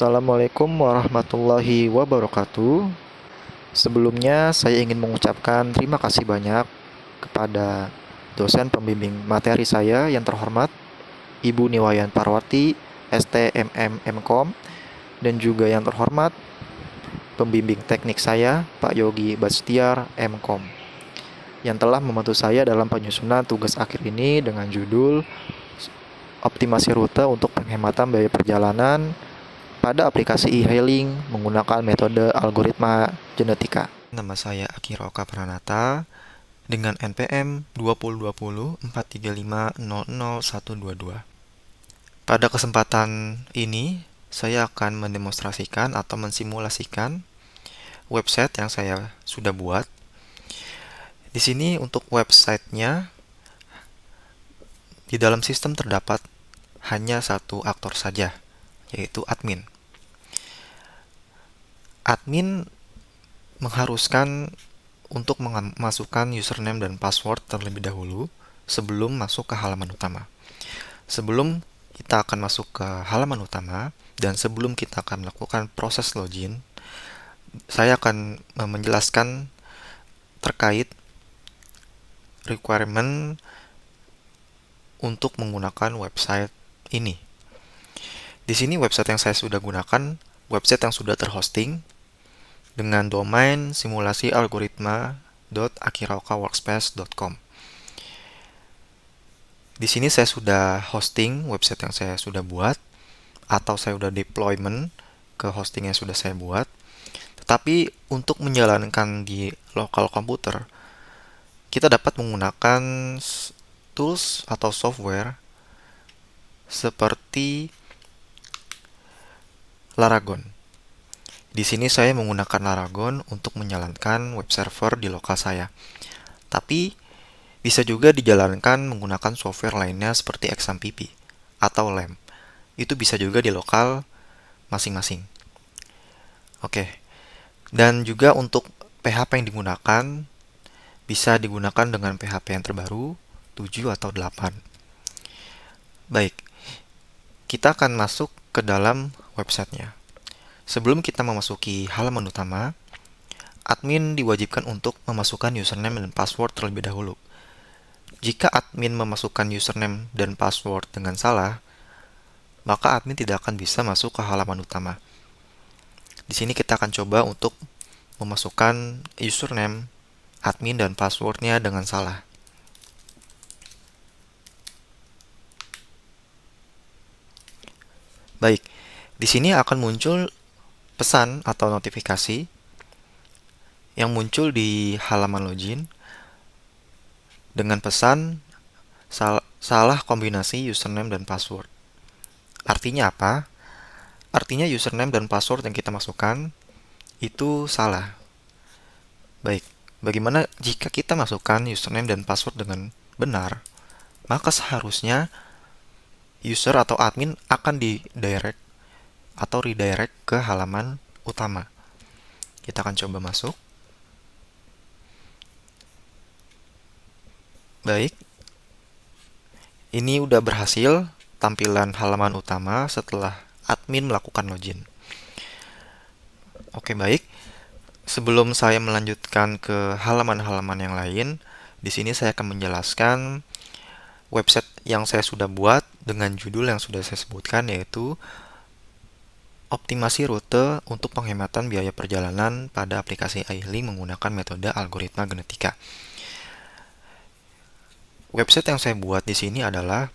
Assalamualaikum warahmatullahi wabarakatuh. Sebelumnya saya ingin mengucapkan terima kasih banyak kepada dosen pembimbing materi saya yang terhormat Ibu Niwayan Parwati, STMM Mkom, dan juga yang terhormat pembimbing teknik saya Pak Yogi Bastiar Mkom, yang telah membantu saya dalam penyusunan tugas akhir ini dengan judul Optimasi Rute untuk Penghematan Biaya Perjalanan pada aplikasi e-hailing menggunakan metode algoritma genetika. Nama saya Akira Oka Pranata dengan NPM 2020-435-00122. Pada kesempatan ini, saya akan mendemonstrasikan atau mensimulasikan website yang saya sudah buat. Di sini untuk websitenya, di dalam sistem terdapat hanya satu aktor saja, yaitu admin. Admin mengharuskan untuk memasukkan username dan password terlebih dahulu sebelum masuk ke halaman utama. Sebelum kita akan masuk ke halaman utama dan sebelum kita akan melakukan proses login, saya akan menjelaskan terkait requirement untuk menggunakan website ini. Di sini website yang saya sudah gunakan, website yang sudah terhosting dengan domain simulasi algoritma.akiraokaworkspace.com. Di sini saya sudah hosting website yang saya sudah buat, atau saya sudah deployment ke hosting yang sudah saya buat. Tetapi untuk menjalankan di lokal komputer, kita dapat menggunakan tools atau software seperti Laragon. Di sini saya menggunakan Laragon untuk menjalankan web server di lokal saya. Tapi bisa juga dijalankan menggunakan software lainnya seperti XAMPP atau LAMP. Itu bisa juga di lokal masing-masing. Oke. Dan juga untuk PHP yang digunakan bisa digunakan dengan PHP yang terbaru 7 atau 8. Baik. Kita akan masuk ke dalam websitenya. Sebelum kita memasuki halaman utama, admin diwajibkan untuk memasukkan username dan password terlebih dahulu. Jika admin memasukkan username dan password dengan salah, maka admin tidak akan bisa masuk ke halaman utama. Di sini kita akan coba untuk memasukkan username admin dan passwordnya dengan salah. Baik, di sini akan muncul pesan atau notifikasi yang muncul di halaman login dengan pesan salah kombinasi username dan password. Artinya apa? Artinya username dan password yang kita masukkan itu salah. Baik, bagaimana jika kita masukkan username dan password dengan benar? Maka seharusnya user atau admin akan redirect ke halaman utama. Kita akan coba masuk. Baik, ini udah berhasil tampilan halaman utama setelah admin melakukan login. Oke, baik. Sebelum saya melanjutkan ke halaman-halaman yang lain, di sini saya akan menjelaskan website yang saya sudah buat dengan judul yang sudah saya sebutkan, yaitu Optimasi Rute untuk Penghematan Biaya Perjalanan pada aplikasi e-hailing menggunakan metode algoritma genetika. Website yang saya buat di sini adalah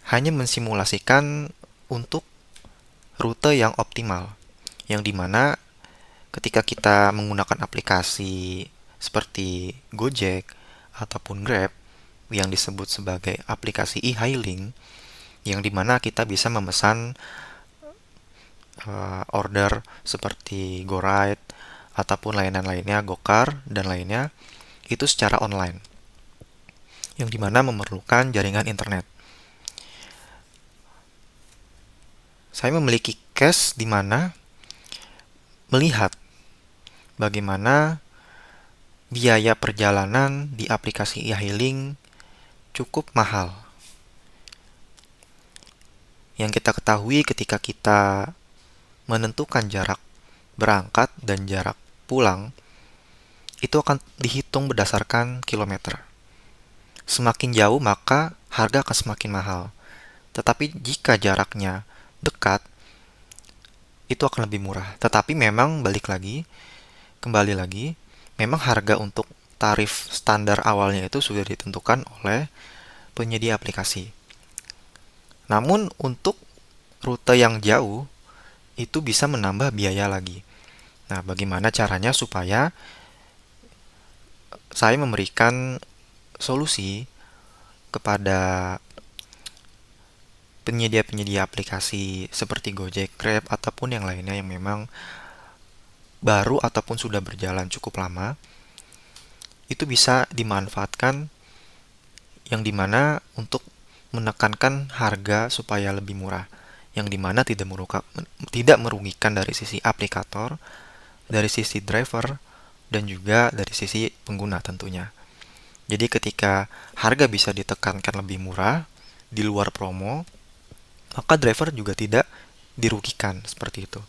hanya mensimulasikan untuk rute yang optimal, yang dimana ketika kita menggunakan aplikasi seperti Gojek ataupun Grab yang disebut sebagai aplikasi e-hailing, yang dimana kita bisa memesan order seperti GoRide ataupun layanan lainnya, GoCar dan lainnya, itu secara online, yang dimana memerlukan jaringan internet. Saya memiliki case di mana melihat bagaimana biaya perjalanan di aplikasi e-hailing cukup mahal. Yang kita ketahui ketika kita menentukan jarak berangkat dan jarak pulang, itu akan dihitung berdasarkan kilometer. Semakin jauh maka harga akan semakin mahal. Tetapi jika jaraknya dekat, itu akan lebih murah. Tetapi memang kembali lagi, memang harga untuk tarif standar awalnya itu sudah ditentukan oleh penyedia aplikasi. Namun untuk rute yang jauh itu bisa menambah biaya lagi. Nah, bagaimana caranya supaya saya memberikan solusi kepada penyedia-penyedia aplikasi seperti Gojek, Grab, ataupun yang lainnya yang memang baru ataupun sudah berjalan cukup lama, itu bisa dimanfaatkan yang dimana untuk menekankan harga supaya lebih murah, yang dimana tidak merugikan dari sisi aplikator, dari sisi driver, dan juga dari sisi pengguna tentunya. Jadi ketika harga bisa ditekankan lebih murah di luar promo, maka driver juga tidak dirugikan seperti itu.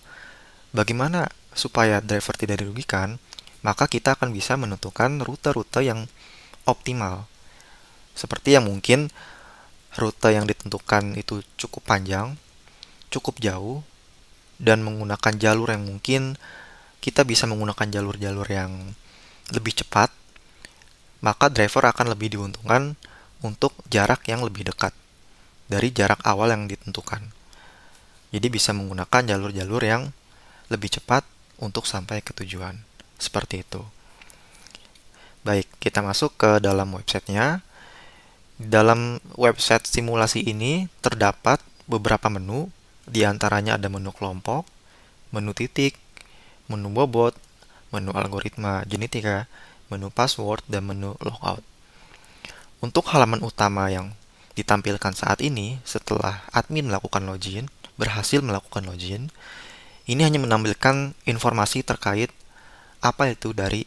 Bagaimana supaya driver tidak dirugikan? Maka kita akan bisa menentukan rute-rute yang optimal. Seperti yang mungkin rute yang ditentukan itu cukup panjang, cukup jauh, dan menggunakan jalur yang mungkin kita bisa menggunakan jalur-jalur yang lebih cepat, maka driver akan lebih diuntungkan untuk jarak yang lebih dekat dari jarak awal yang ditentukan. Jadi bisa menggunakan jalur-jalur yang lebih cepat untuk sampai ke tujuan. Seperti itu. Baik, kita masuk ke dalam websitenya. Dalam website simulasi ini terdapat beberapa menu, di antaranya ada menu kelompok, menu titik, menu bobot, menu algoritma genetika, menu password, dan menu logout. Untuk halaman utama yang ditampilkan saat ini, setelah admin berhasil melakukan login, ini hanya menampilkan informasi terkait apa itu dari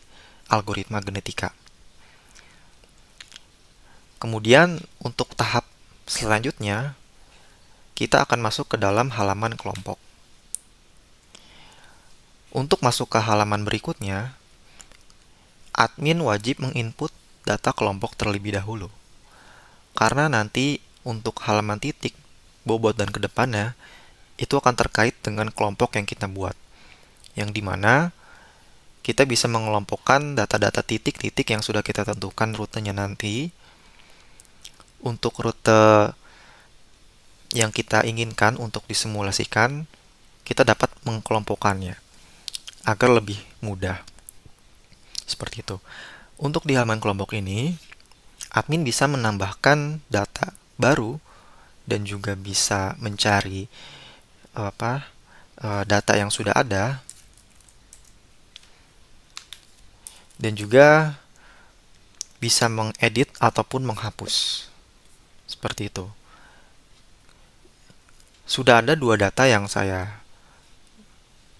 algoritma genetika. Kemudian untuk tahap selanjutnya, kita akan masuk ke dalam halaman kelompok. Untuk masuk ke halaman berikutnya, admin wajib menginput data kelompok terlebih dahulu. Karena nanti untuk halaman titik, bobot, dan kedepannya, itu akan terkait dengan kelompok yang kita buat. Yang dimana kita bisa mengelompokkan data-data titik-titik yang sudah kita tentukan rutenya nanti. Untuk rute yang kita inginkan untuk disimulasikan, kita dapat mengkelompokkannya agar lebih mudah. Seperti itu. Untuk di halaman kelompok ini, admin bisa menambahkan data baru dan juga bisa mencari data yang sudah ada, dan juga bisa mengedit ataupun menghapus. Seperti itu. Sudah ada dua data yang saya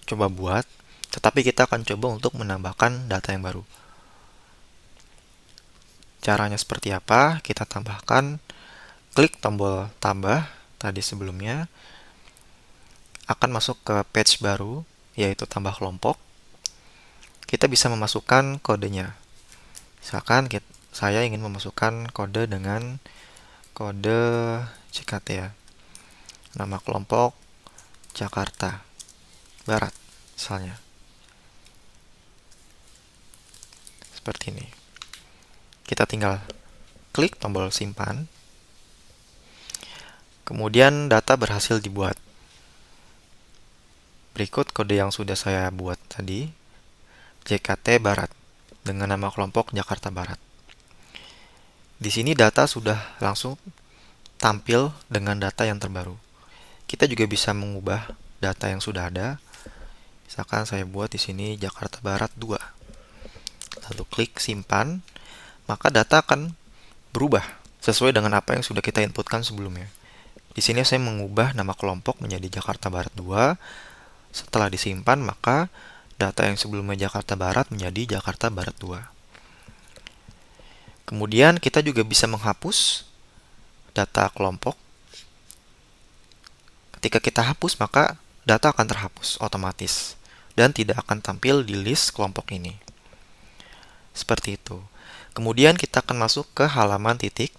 coba buat, tetapi kita akan coba untuk menambahkan data yang baru. Caranya seperti apa? Kita tambahkan, klik tombol tambah tadi sebelumnya, akan masuk ke page baru, yaitu tambah kelompok. Kita bisa memasukkan kodenya. Misalkan saya ingin memasukkan kode dengan kode CKT ya. Nama kelompok Jakarta Barat misalnya. Seperti ini. Kita tinggal klik tombol simpan. Kemudian data berhasil dibuat. Berikut kode yang sudah saya buat tadi. JKT Barat dengan nama kelompok Jakarta Barat. Di sini data sudah langsung tampil dengan data yang terbaru. Kita juga bisa mengubah data yang sudah ada. Misalkan saya buat di sini Jakarta Barat 2. Lalu klik simpan, maka data akan berubah sesuai dengan apa yang sudah kita inputkan sebelumnya. Di sini saya mengubah nama kelompok menjadi Jakarta Barat 2. Setelah disimpan, maka data yang sebelumnya Jakarta Barat menjadi Jakarta Barat 2. Kemudian kita juga bisa menghapus data kelompok Ketika kita hapus, maka data akan terhapus otomatis dan tidak akan tampil di list kelompok ini. Seperti itu. Kemudian kita akan masuk ke halaman titik.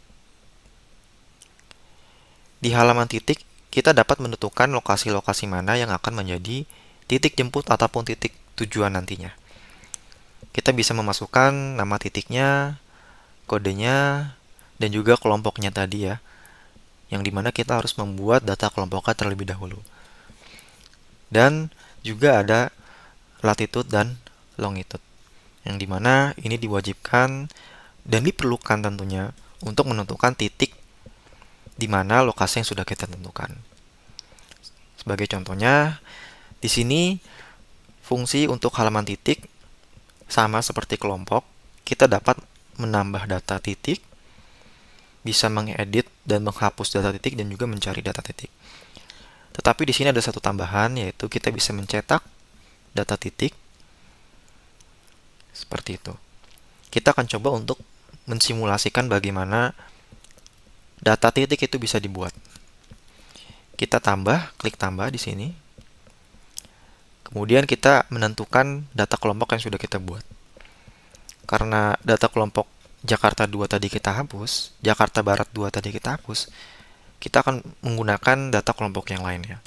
Di halaman titik, kita dapat menentukan lokasi-lokasi mana yang akan menjadi titik jemput ataupun titik tujuan nantinya. Kita bisa memasukkan nama titiknya, kodenya, dan juga kelompoknya tadi ya, yang dimana kita harus membuat data kelompoknya terlebih dahulu. Dan juga ada latitude dan longitude, yang dimana ini diwajibkan dan diperlukan tentunya untuk menentukan titik di mana lokasi yang sudah kita tentukan. Sebagai contohnya, di sini fungsi untuk halaman titik sama seperti kelompok, kita dapat menambah data titik, bisa mengedit dan menghapus data titik dan juga mencari data titik. Tetapi di sini ada satu tambahan, yaitu kita bisa mencetak data titik seperti itu. Kita akan coba untuk mensimulasikan bagaimana data titik itu bisa dibuat. Kita klik tambah di sini. Kemudian kita menentukan data kelompok yang sudah kita buat. Karena data kelompok Jakarta 2 tadi kita hapus, Jakarta Barat 2 tadi kita hapus, kita akan menggunakan data kelompok yang lainnya.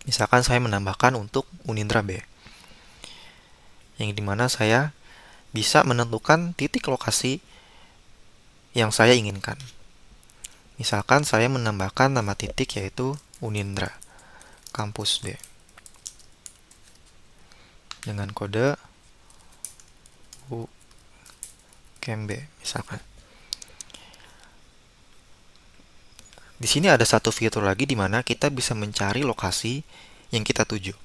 Misalkan saya menambahkan untuk Unindra B, yang dimana saya bisa menentukan titik lokasi yang saya inginkan. Misalkan saya menambahkan nama titik yaitu Unindra Kampus B dengan kode UKMB misalkan. Di sini ada satu fitur lagi di mana kita bisa mencari lokasi yang kita tuju.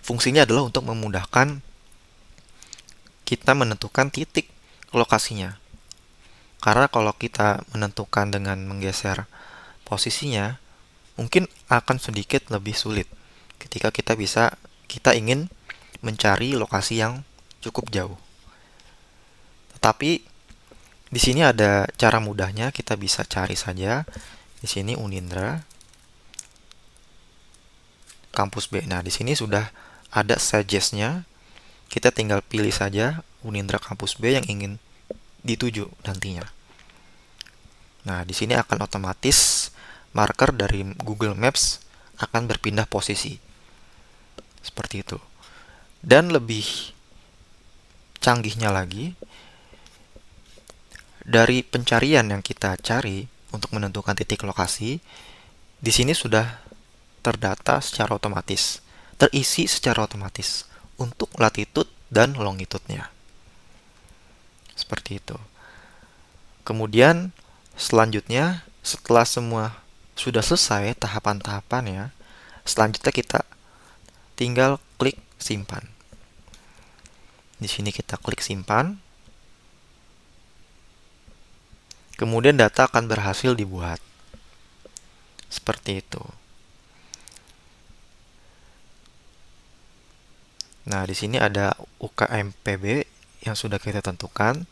Fungsinya adalah untuk memudahkan kita menentukan titik lokasinya. Karena kalau kita menentukan dengan menggeser posisinya, mungkin akan sedikit lebih sulit ketika kita ingin mencari lokasi yang cukup jauh. Tetapi di sini ada cara mudahnya, kita bisa cari saja di sini Unindra Kampus B. Nah, di sini sudah ada suggest-nya. Kita tinggal pilih saja Unindra Kampus B yang ingin dituju nantinya. Nah, di sini akan otomatis marker dari Google Maps akan berpindah posisi. Seperti itu. Dan lebih canggihnya lagi, dari pencarian yang kita cari untuk menentukan titik lokasi, di sini sudah terdata secara otomatis, terisi secara otomatis untuk latitude dan longitude-nya. Seperti itu. Kemudian selanjutnya, setelah semua sudah selesai tahapan-tahapannya, selanjutnya kita tinggal klik simpan. Di sini kita klik simpan. Kemudian data akan berhasil dibuat. Seperti itu. Nah, di sini ada UKMPB yang sudah kita tentukan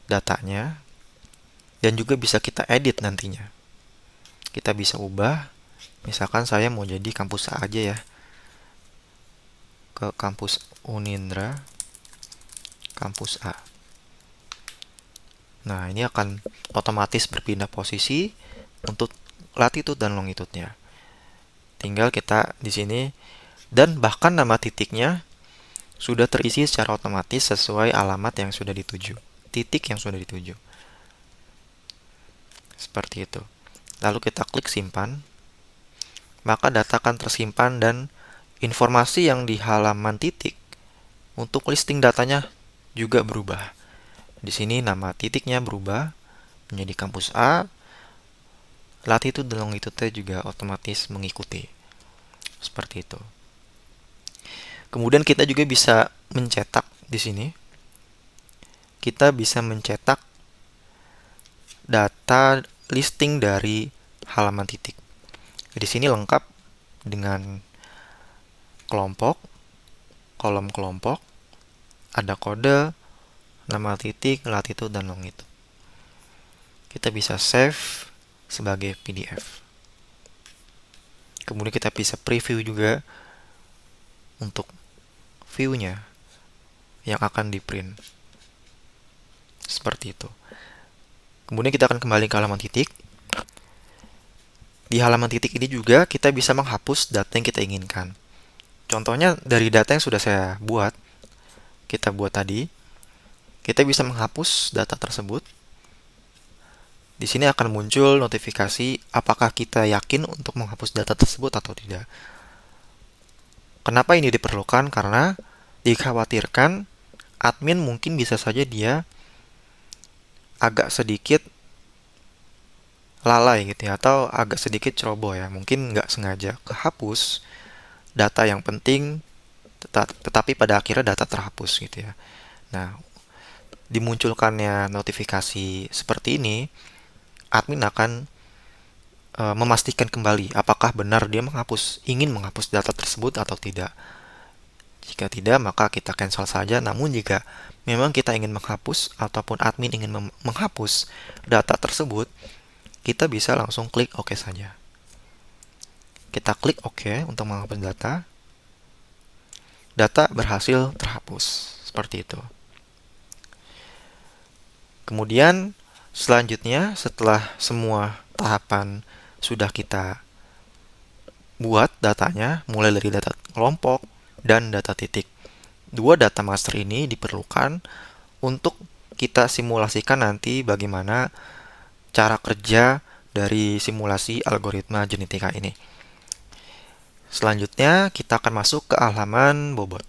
datanya, dan juga bisa kita edit nantinya. Kita bisa ubah, misalkan saya mau jadi kampus A aja ya, ke kampus Unindra kampus A. Nah, ini akan otomatis berpindah posisi untuk latitude dan longitude-nya. Tinggal kita di sini, dan bahkan nama titiknya sudah terisi secara otomatis sesuai alamat yang sudah dituju, titik yang sudah dituju. Seperti itu. Lalu kita klik simpan, maka data akan tersimpan dan informasi yang di halaman titik untuk listing datanya juga berubah. Di sini nama titiknya berubah menjadi kampus A, latitude dan longitude juga otomatis mengikuti. Seperti itu. Kemudian kita juga bisa mencetak di sini. Kita bisa mencetak data listing dari halaman titik. Di sini lengkap dengan kelompok, kolom kelompok, ada kode, nama titik, latitude, dan longitude. Kita bisa save sebagai PDF. Kemudian kita bisa preview juga untuk view-nya yang akan di print. Seperti itu. Kemudian kita akan kembali ke halaman titik. Di halaman titik ini juga kita bisa menghapus data yang kita inginkan. Contohnya dari data yang sudah saya buat, kita buat tadi, kita bisa menghapus data tersebut. Di sini akan muncul notifikasi apakah kita yakin untuk menghapus data tersebut atau tidak. Kenapa ini diperlukan? Karena dikhawatirkan admin mungkin bisa saja dia agak sedikit lalai gitu ya, atau agak sedikit ceroboh ya, mungkin nggak sengaja kehapus data yang penting, tetapi pada akhirnya data terhapus gitu ya. Nah, dimunculkannya notifikasi seperti ini, admin akan memastikan kembali apakah benar dia ingin menghapus data tersebut atau tidak. Jika tidak, maka kita cancel saja. Namun jika memang kita ingin menghapus ataupun admin ingin menghapus data tersebut, kita bisa langsung klik OK saja. Kita klik OK untuk menghapus data. Data berhasil terhapus. Seperti itu. Kemudian selanjutnya setelah semua tahapan sudah kita buat datanya, mulai dari data kelompok dan data titik. Dua data master ini diperlukan untuk kita simulasikan nanti bagaimana cara kerja dari simulasi algoritma genetika ini. Selanjutnya kita akan masuk ke halaman bobot.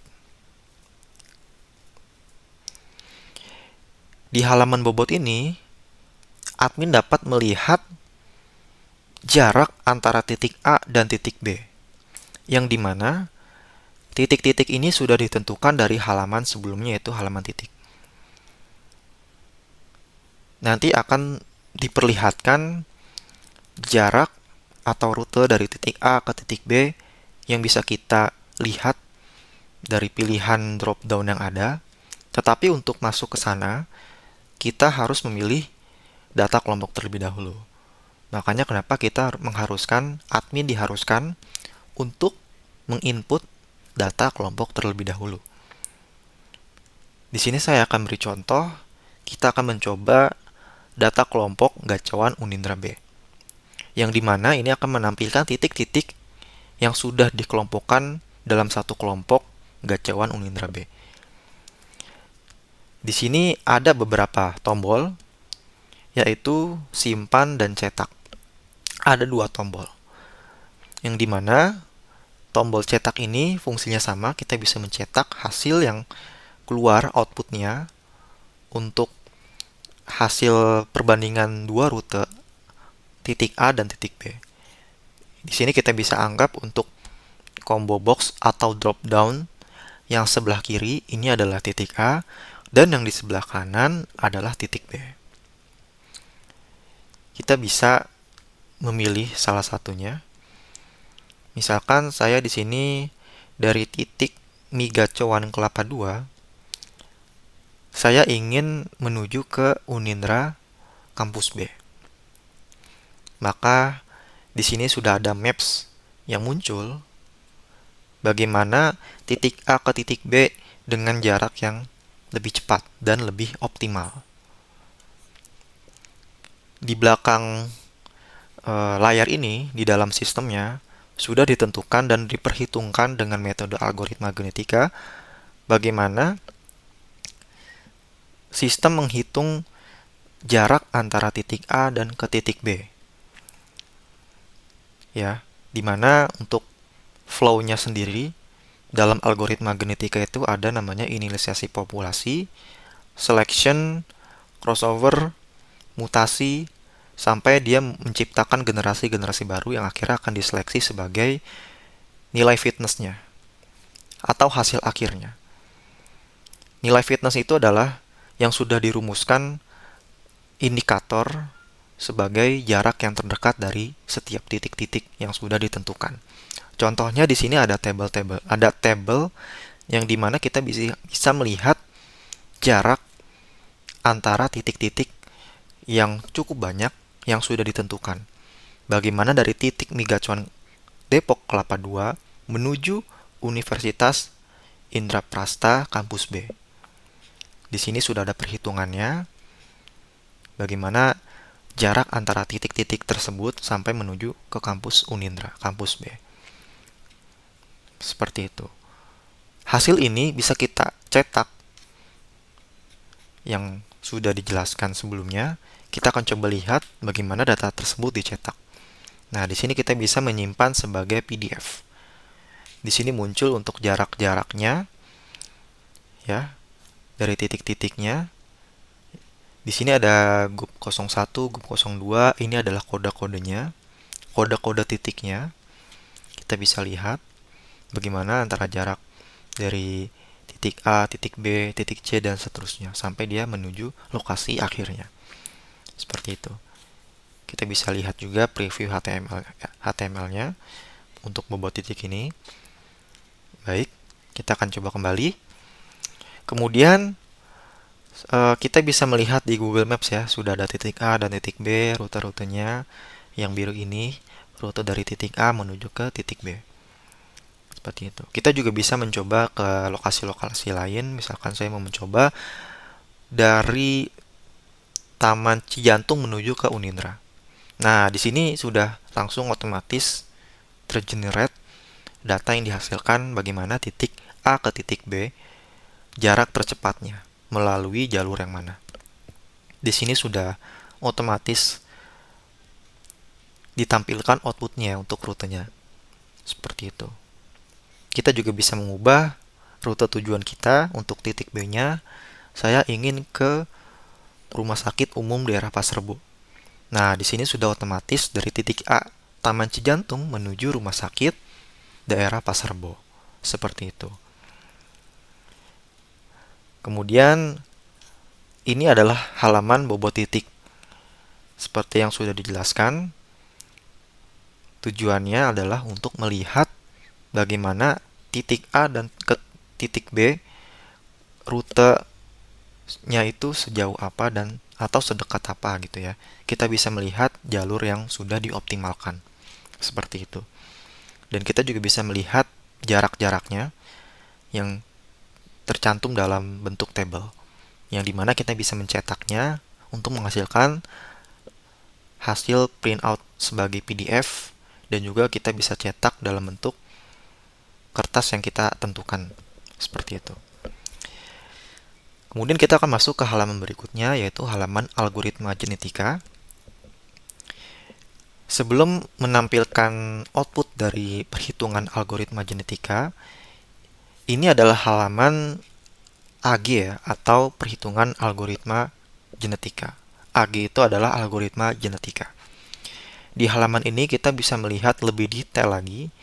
Di halaman bobot ini, admin dapat melihat jarak antara titik A dan titik B, yang dimana titik-titik ini sudah ditentukan dari halaman sebelumnya, yaitu halaman titik. Nanti akan diperlihatkan jarak atau rute dari titik A ke titik B yang bisa kita lihat dari pilihan drop down yang ada. Tetapi untuk masuk ke sana, kita harus memilih data kelompok terlebih dahulu. Makanya kenapa kita admin diharuskan untuk menginput data kelompok terlebih dahulu. Di sini saya akan beri contoh, kita akan mencoba data kelompok gacauan Unindra B. Yang dimana ini akan menampilkan titik-titik yang sudah dikelompokkan dalam satu kelompok gacauan Unindra B. Di sini ada beberapa tombol, yaitu simpan dan cetak. Ada dua tombol, yang dimana tombol cetak ini fungsinya sama, kita bisa mencetak hasil yang keluar outputnya untuk hasil perbandingan dua rute titik A dan titik B. Di sini kita bisa anggap untuk combo box atau drop down yang sebelah kiri ini adalah titik A dan yang di sebelah kanan adalah titik B. Kita bisa memilih salah satunya. Misalkan saya di sini dari titik Mi Gacauan Kelapa 2, saya ingin menuju ke Unindra Kampus B. Maka di sini sudah ada maps yang muncul bagaimana titik A ke titik B dengan jarak yang lebih cepat dan lebih optimal. Di belakang layar ini, di dalam sistemnya, sudah ditentukan dan diperhitungkan dengan metode algoritma genetika bagaimana sistem menghitung jarak antara titik A dan ke titik B. Ya, dimana untuk flow-nya sendiri dalam algoritma genetika itu ada namanya inisiasi populasi, selection, crossover, mutasi, sampai dia menciptakan generasi-generasi baru yang akhirnya akan diseleksi sebagai nilai fitness-nya atau hasil akhirnya. Nilai fitness itu adalah yang sudah dirumuskan indikator sebagai jarak yang terdekat dari setiap titik-titik yang sudah ditentukan. Contohnya di sini ada tabel yang dimana kita bisa melihat jarak antara titik-titik yang cukup banyak yang sudah ditentukan. Bagaimana dari titik Mi Gacauan Depok Kelapa II menuju Universitas Indraprasta Kampus B. Di sini sudah ada perhitungannya bagaimana jarak antara titik-titik tersebut sampai menuju ke kampus Unindra, kampus B. Seperti itu. Hasil ini bisa kita cetak yang sudah dijelaskan sebelumnya. Kita akan coba lihat bagaimana data tersebut dicetak. Nah, di sini kita bisa menyimpan sebagai PDF. Di sini muncul untuk jarak-jaraknya, ya, dari titik-titiknya. Di sini ada group 01, group 02, ini adalah kode-kodenya, kode-kode titiknya. Kita bisa lihat bagaimana antara jarak dari titik A, titik B, titik C, dan seterusnya, sampai dia menuju lokasi akhirnya. Seperti itu. Kita bisa lihat juga preview HTML-nya untuk bobot titik ini. Baik, kita akan coba kembali. Kemudian kita bisa melihat di Google Maps ya, sudah ada titik A dan titik B, rute-rutenya. Yang biru ini rute dari titik A menuju ke titik B. Seperti itu. Kita juga bisa mencoba ke lokasi-lokasi lain. Misalkan saya mau mencoba dari Taman Cijantung menuju ke Unindra. Nah, di sini sudah langsung otomatis tergenerate data yang dihasilkan bagaimana titik A ke titik B, jarak tercepatnya melalui jalur yang mana. Di sini sudah otomatis ditampilkan outputnya untuk rutenya. Seperti itu. Kita juga bisa mengubah rute tujuan kita untuk titik B-nya. Saya ingin ke Rumah Sakit Umum Daerah Pasar Rebo. Nah, di sini sudah otomatis dari titik A, Taman Cijantung menuju Rumah Sakit Daerah Pasar Rebo. Seperti itu. Kemudian, ini adalah halaman bobot titik. Seperti yang sudah dijelaskan, tujuannya adalah untuk melihat bagaimana titik A dan ke titik B rutenya itu sejauh apa dan atau sedekat apa gitu ya. Kita bisa melihat jalur yang sudah dioptimalkan. Seperti itu. Dan kita juga bisa melihat jarak-jaraknya yang tercantum dalam bentuk tabel. Yang dimana kita bisa mencetaknya untuk menghasilkan hasil printout sebagai PDF dan juga kita bisa cetak dalam bentuk kertas yang kita tentukan. Seperti itu. Kemudian kita akan masuk ke halaman berikutnya, yaitu halaman algoritma genetika. Sebelum menampilkan output dari perhitungan algoritma genetika, ini adalah halaman AG ya, atau perhitungan algoritma genetika. AG itu adalah algoritma genetika. Di halaman ini kita bisa melihat lebih detail lagi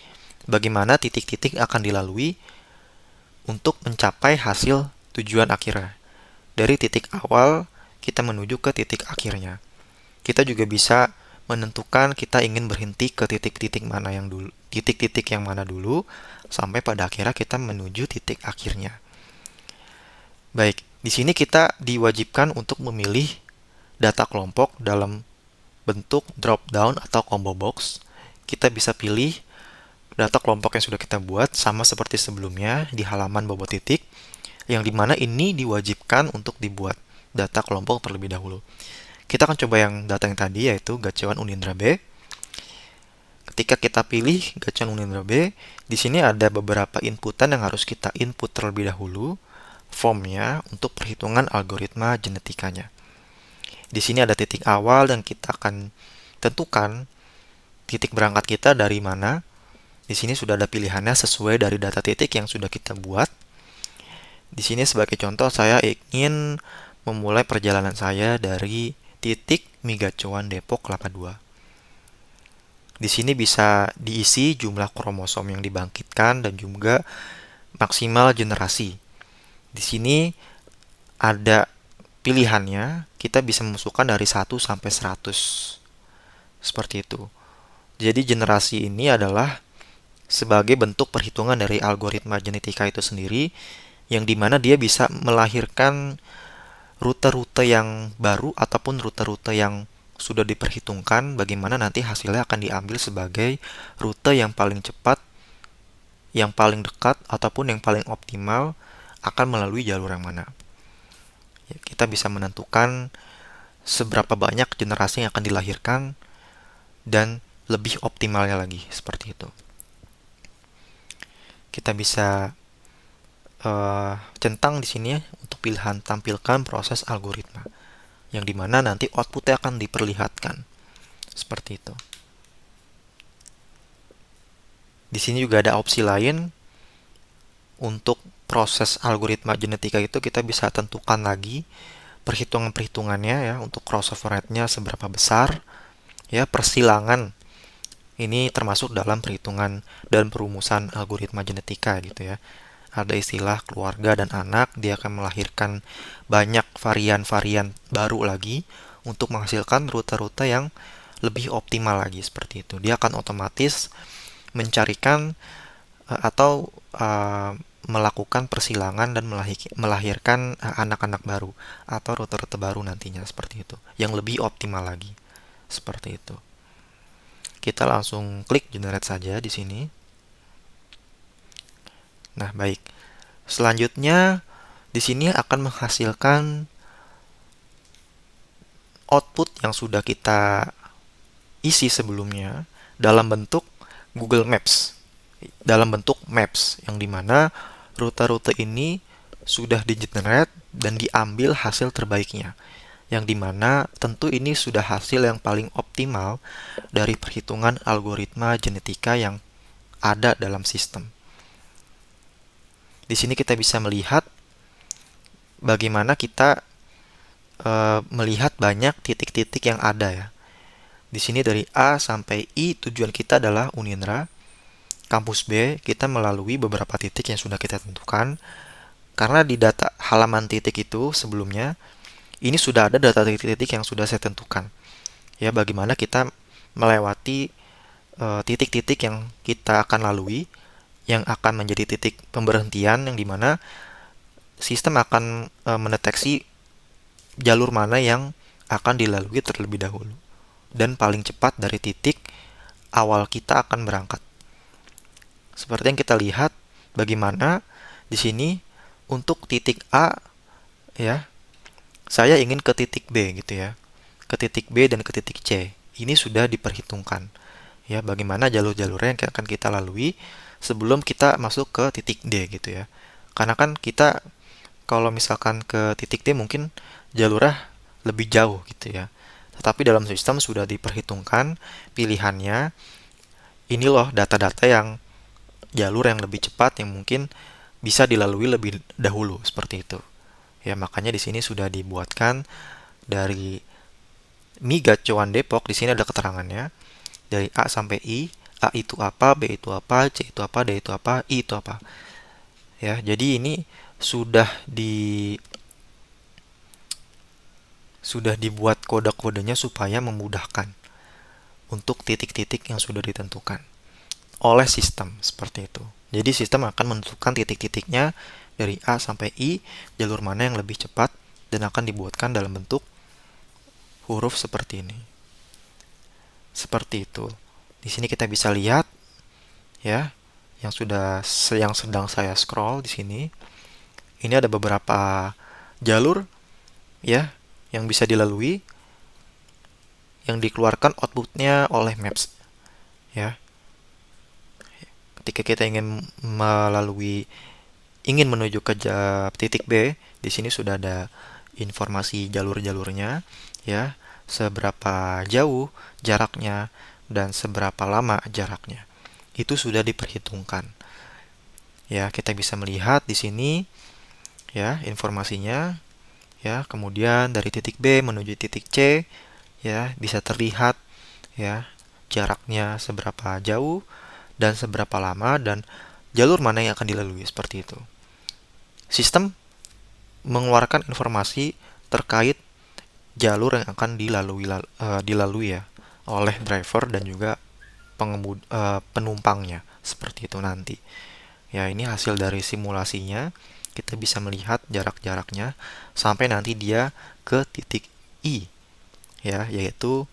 bagaimana titik-titik akan dilalui untuk mencapai hasil tujuan akhirnya. Dari titik awal kita menuju ke titik akhirnya. Kita juga bisa menentukan kita ingin berhenti ke titik-titik mana yang dulu, titik-titik yang mana dulu sampai pada akhirnya kita menuju titik akhirnya. Baik, di sini kita diwajibkan untuk memilih data kelompok dalam bentuk drop down atau combo box. Kita bisa pilih data kelompok yang sudah kita buat sama seperti sebelumnya di halaman bobot titik, yang dimana ini diwajibkan untuk dibuat data kelompok terlebih dahulu. Kita akan coba yang data yang tadi, yaitu Gacuan Unindra B. Ketika kita pilih Gacuan Unindra B, di sini ada beberapa inputan yang harus kita input terlebih dahulu, formnya untuk perhitungan algoritma genetikanya. Di sini ada titik awal dan kita akan tentukan titik berangkat kita dari mana. Di sini sudah ada pilihannya sesuai dari data titik yang sudah kita buat. Di sini sebagai contoh saya ingin memulai perjalanan saya dari titik Migacuan Depok Kelapa II. Di sini bisa diisi jumlah kromosom yang dibangkitkan dan juga maksimal generasi. Di sini ada pilihannya, kita bisa memasukkan dari 1 sampai 100. Seperti itu. Jadi generasi ini adalah sebagai bentuk perhitungan dari algoritma genetika itu sendiri, yang dimana dia bisa melahirkan rute-rute yang baru ataupun rute-rute yang sudah diperhitungkan bagaimana nanti hasilnya akan diambil sebagai rute yang paling cepat, yang paling dekat, ataupun yang paling optimal akan melalui jalur yang mana. Ya, kita bisa menentukan seberapa banyak generasi yang akan dilahirkan dan lebih optimalnya lagi seperti itu. Kita bisa centang di sini ya, untuk pilihan tampilkan proses algoritma, yang dimana nanti outputnya akan diperlihatkan seperti itu. Di sini juga ada opsi lain untuk proses algoritma genetika itu, kita bisa tentukan lagi perhitungan-perhitungannya ya, untuk crossover rate-nya seberapa besar ya, persilangan ini termasuk dalam perhitungan dan perumusan algoritma genetika gitu ya. Ada istilah keluarga dan anak, dia akan melahirkan banyak varian-varian baru lagi untuk menghasilkan rute-rute yang lebih optimal lagi seperti itu. Dia akan otomatis mencarikan atau melakukan persilangan dan melahirkan anak-anak baru atau rute-rute baru nantinya seperti itu, yang lebih optimal lagi seperti itu. Kita langsung klik generate saja di sini. Nah, baik. Selanjutnya di sini akan menghasilkan output yang sudah kita isi sebelumnya dalam bentuk Google Maps, dalam bentuk Maps, yang dimana rute-rute ini sudah di-generate dan diambil hasil terbaiknya, yang dimana tentu ini sudah hasil yang paling optimal dari perhitungan algoritma genetika yang ada dalam sistem. Di sini kita bisa melihat bagaimana kita melihat banyak titik-titik yang ada ya. Di sini dari A sampai I tujuan kita adalah Unindra. Kampus B kita melalui beberapa titik yang sudah kita tentukan. Karena di data halaman titik itu sebelumnya, ini sudah ada data titik-titik yang sudah saya tentukan. Ya, bagaimana kita melewati titik-titik yang kita akan lalui, yang akan menjadi titik pemberhentian, yang dimana sistem akan mendeteksi jalur mana yang akan dilalui terlebih dahulu dan paling cepat dari titik awal kita akan berangkat. Seperti yang kita lihat bagaimana di sini untuk titik A ya, saya ingin ke titik B gitu ya. Ke titik B dan ke titik C. Ini sudah diperhitungkan. Ya, bagaimana jalur-jalurnya yang akan kita lalui sebelum kita masuk ke titik D gitu ya. Karena kan kita kalau misalkan ke titik D mungkin jalurnya lebih jauh gitu ya. Tetapi dalam sistem sudah diperhitungkan pilihannya. Ini loh data-data yang jalur yang lebih cepat yang mungkin bisa dilalui lebih dahulu seperti itu. Ya, makanya di sini sudah dibuatkan dari Mi Gacuan Depok, di sini ada keterangannya dari A sampai I. A itu apa, B itu apa, C itu apa, D itu apa, I itu apa. Ya, jadi ini sudah dibuat kode-kodenya supaya memudahkan untuk titik-titik yang sudah ditentukan oleh sistem seperti itu. Jadi sistem akan menentukan titik-titiknya dari A sampai I, jalur mana yang lebih cepat, dan akan dibuatkan dalam bentuk huruf seperti ini. Seperti itu. Di sini kita bisa lihat ya, yang sedang saya scroll di sini. Ini ada beberapa jalur ya yang bisa dilalui, yang dikeluarkan outputnya oleh Maps ya. Ketika kita ingin menuju ke titik B, di sini sudah ada informasi jalur-jalurnya ya, seberapa jauh jaraknya dan seberapa lama jaraknya. Itu sudah diperhitungkan. Ya, kita bisa melihat di sini ya informasinya ya. Kemudian dari titik B menuju titik C ya, bisa terlihat ya jaraknya seberapa jauh dan seberapa lama dan jalur mana yang akan dilalui seperti itu. Sistem mengeluarkan informasi terkait jalur yang akan dilalui ya oleh driver dan juga penumpangnya seperti itu nanti. Ya, ini hasil dari simulasinya. Kita bisa melihat jarak-jaraknya sampai nanti dia ke titik I. ya, yaitu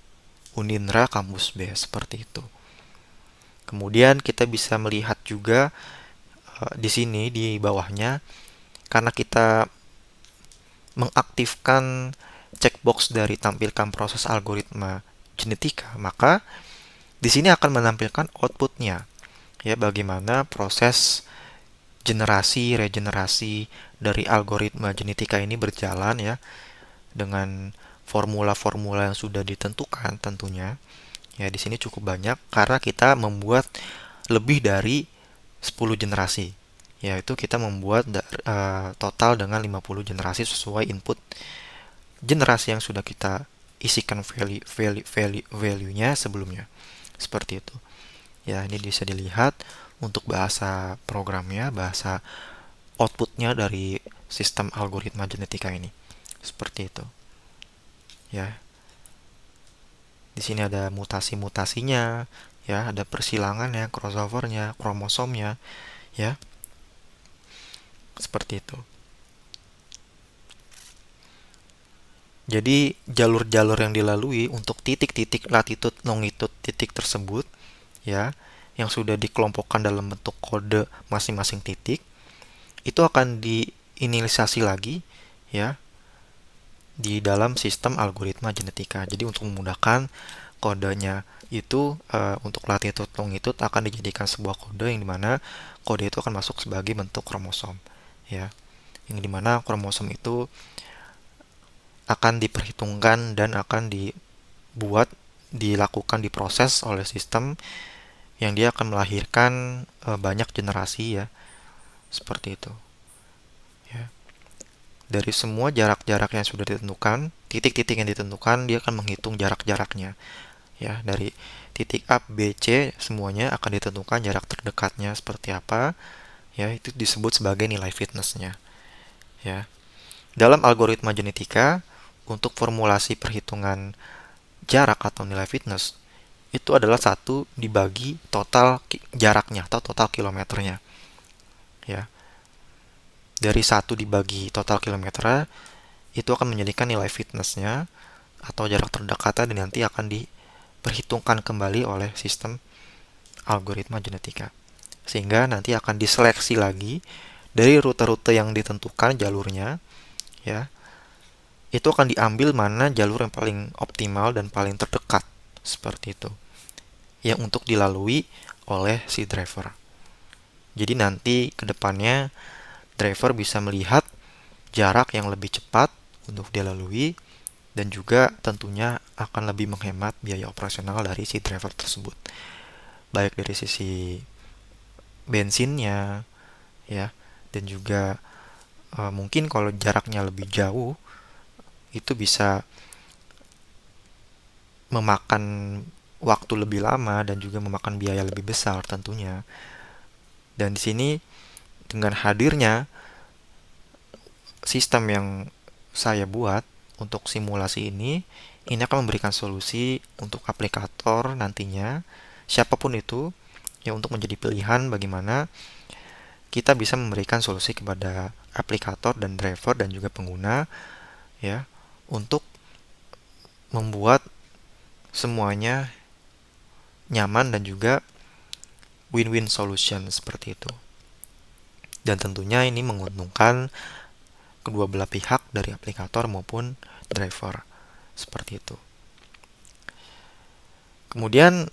Unindra Kampus B seperti itu. Kemudian kita bisa melihat juga di sini di bawahnya, karena kita mengaktifkan checkbox dari tampilkan proses algoritma genetika, maka di sini akan menampilkan outputnya, ya, bagaimana proses generasi regenerasi dari algoritma genetika ini berjalan, ya, dengan formula-formula yang sudah ditentukan tentunya. Ya, di sini cukup banyak karena kita membuat lebih dari 10 generasi. Yaitu kita membuat total dengan 50 generasi sesuai input generasi yang sudah kita isikan value-nya sebelumnya. Seperti itu. Ya, ini bisa dilihat untuk bahasa programnya, bahasa outputnya dari sistem algoritma genetika ini. Seperti itu. Ya, di sini ada mutasi-mutasinya, ya, ada persilangannya, crossovernya, kromosomnya, ya, seperti itu. Jadi jalur-jalur yang dilalui untuk titik-titik latitude, longitude titik tersebut, ya, yang sudah dikelompokkan dalam bentuk kode masing-masing titik, itu akan diinisialisasi lagi, ya, di dalam sistem algoritma genetika. Jadi untuk memudahkan, kodenya itu untuk latitude longitude akan dijadikan sebuah kode yang dimana kode itu akan masuk sebagai bentuk kromosom, ya, yang dimana kromosom itu akan diperhitungkan dan akan dilakukan, diproses oleh sistem yang dia akan melahirkan banyak generasi, ya, seperti itu, ya. Dari semua jarak-jarak yang sudah ditentukan, titik-titik yang ditentukan, dia akan menghitung jarak-jaraknya, ya. Dari titik A, B, C semuanya akan ditentukan jarak terdekatnya seperti apa, ya. Itu disebut sebagai nilai fitnessnya, ya. Dalam algoritma genetika, untuk formulasi perhitungan jarak atau nilai fitness itu adalah 1 dibagi total jaraknya atau total kilometernya, ya. Dari 1 dibagi total kilometer itu akan menjadikan nilai fitnessnya atau jarak terdekatnya, dan nanti akan diperhitungkan kembali oleh sistem algoritma genetika, sehingga nanti akan diseleksi lagi dari rute-rute yang ditentukan jalurnya, ya. Itu akan diambil mana jalur yang paling optimal dan paling terdekat, seperti itu, yang untuk dilalui oleh si driver. Jadi nanti ke depannya driver bisa melihat jarak yang lebih cepat untuk dilalui, dan juga tentunya akan lebih menghemat biaya operasional dari si driver tersebut, baik dari sisi bensinnya, ya, dan juga mungkin kalau jaraknya lebih jauh itu bisa memakan waktu lebih lama dan juga memakan biaya lebih besar tentunya. Dan di sini dengan hadirnya sistem yang saya buat untuk simulasi ini akan memberikan solusi untuk aplikator nantinya, siapapun itu, ya, untuk menjadi pilihan bagaimana kita bisa memberikan solusi kepada aplikator dan driver dan juga pengguna, ya, untuk membuat semuanya nyaman dan juga win-win solution seperti itu. Dan tentunya ini menguntungkan kedua belah pihak dari aplikator maupun driver, seperti itu. Kemudian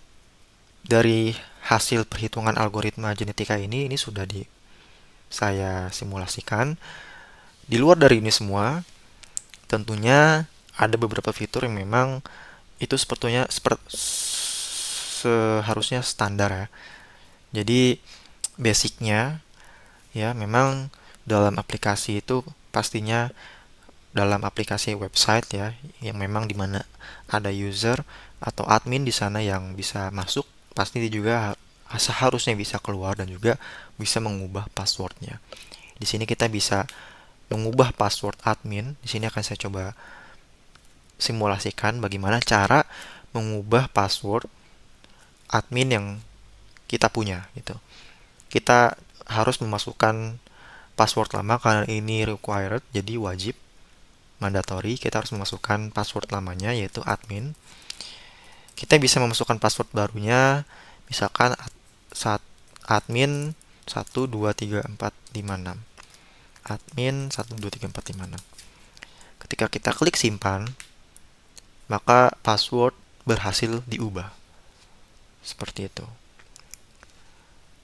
dari hasil perhitungan algoritma genetika ini sudah saya simulasikan. Di luar dari ini semua, tentunya ada beberapa fitur yang memang itu seharusnya standar, ya. Jadi basicnya, ya, memang dalam aplikasi itu pastinya dalam aplikasi website, ya, yang memang dimana ada user atau admin di sana yang bisa masuk, pasti dia juga seharusnya bisa keluar dan juga bisa mengubah passwordnya. Di sini kita bisa mengubah password admin. Di sini akan saya coba simulasikan bagaimana cara mengubah password admin yang kita punya, gitu. Kita harus memasukkan password lama karena ini required, jadi wajib, mandatori, kita harus memasukkan password lamanya yaitu admin. Kita bisa memasukkan password barunya, misalkan saat admin 123456. Admin 123456. Ketika kita klik simpan, maka password berhasil diubah. Seperti itu.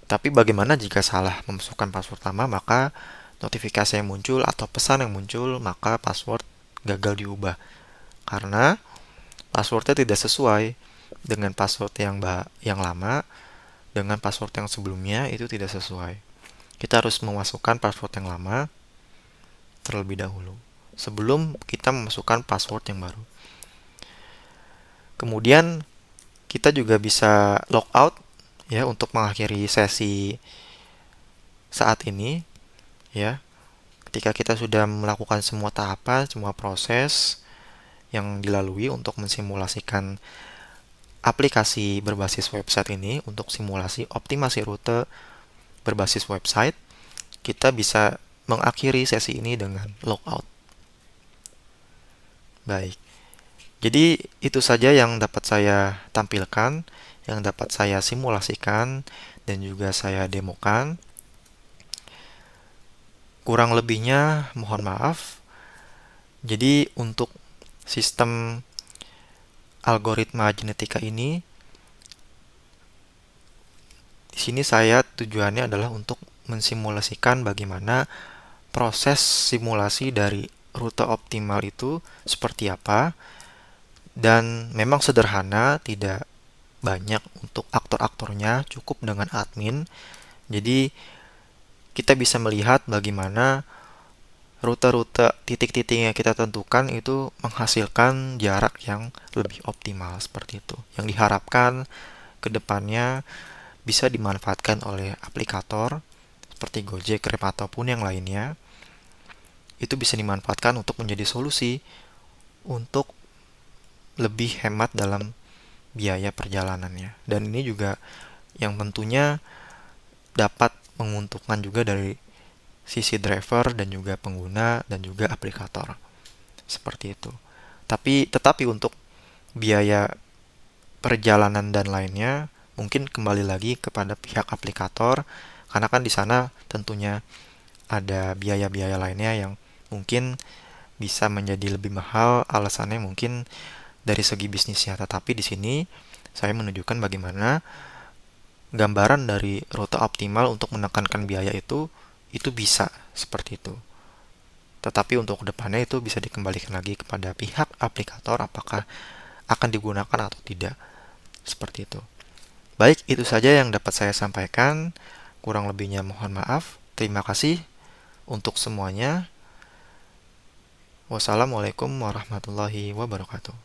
Tapi bagaimana jika salah memasukkan password lama, maka notifikasi yang muncul atau pesan yang muncul, maka password gagal diubah. Karena passwordnya tidak sesuai dengan password yang lama, dengan password yang sebelumnya itu tidak sesuai. Kita harus memasukkan password yang lama terlebih dahulu sebelum kita memasukkan password yang baru. Kemudian kita juga bisa logout ya untuk mengakhiri sesi saat ini ya. Ketika kita sudah melakukan semua tahapan, semua proses yang dilalui untuk mensimulasikan aplikasi berbasis website ini untuk simulasi optimasi rute berbasis website, kita bisa mengakhiri sesi ini dengan logout. Baik. Jadi itu saja yang dapat saya tampilkan, yang dapat saya simulasikan dan juga saya demokan. Kurang lebihnya mohon maaf. Jadi untuk sistem algoritma genetika ini, di sini saya tujuannya adalah untuk mensimulasikan bagaimana proses simulasi dari rute optimal itu seperti apa, dan memang sederhana, tidak banyak untuk aktor-aktornya, cukup dengan admin. Jadi kita bisa melihat bagaimana rute-rute titik-titik yang kita tentukan itu menghasilkan jarak yang lebih optimal seperti itu. Yang diharapkan ke depannya bisa dimanfaatkan oleh aplikator seperti Gojek, Grab ataupun yang lainnya. Itu bisa dimanfaatkan untuk menjadi solusi untuk lebih hemat dalam biaya perjalanannya. Dan ini juga yang tentunya dapat menguntungkan juga dari sisi driver dan juga pengguna dan juga aplikator. Seperti itu. Tetapi untuk biaya perjalanan dan lainnya mungkin kembali lagi kepada pihak aplikator, karena kan di sana tentunya ada biaya-biaya lainnya yang mungkin bisa menjadi lebih mahal, alasannya mungkin dari segi bisnisnya. Tetapi di sini saya menunjukkan bagaimana gambaran dari rute optimal untuk menekankan biaya itu bisa seperti itu. Tetapi untuk kedepannya itu bisa dikembalikan lagi kepada pihak aplikator apakah akan digunakan atau tidak. Seperti itu. Baik, itu saja yang dapat saya sampaikan. Kurang lebihnya mohon maaf. Terima kasih untuk semuanya. Wassalamualaikum warahmatullahi wabarakatuh.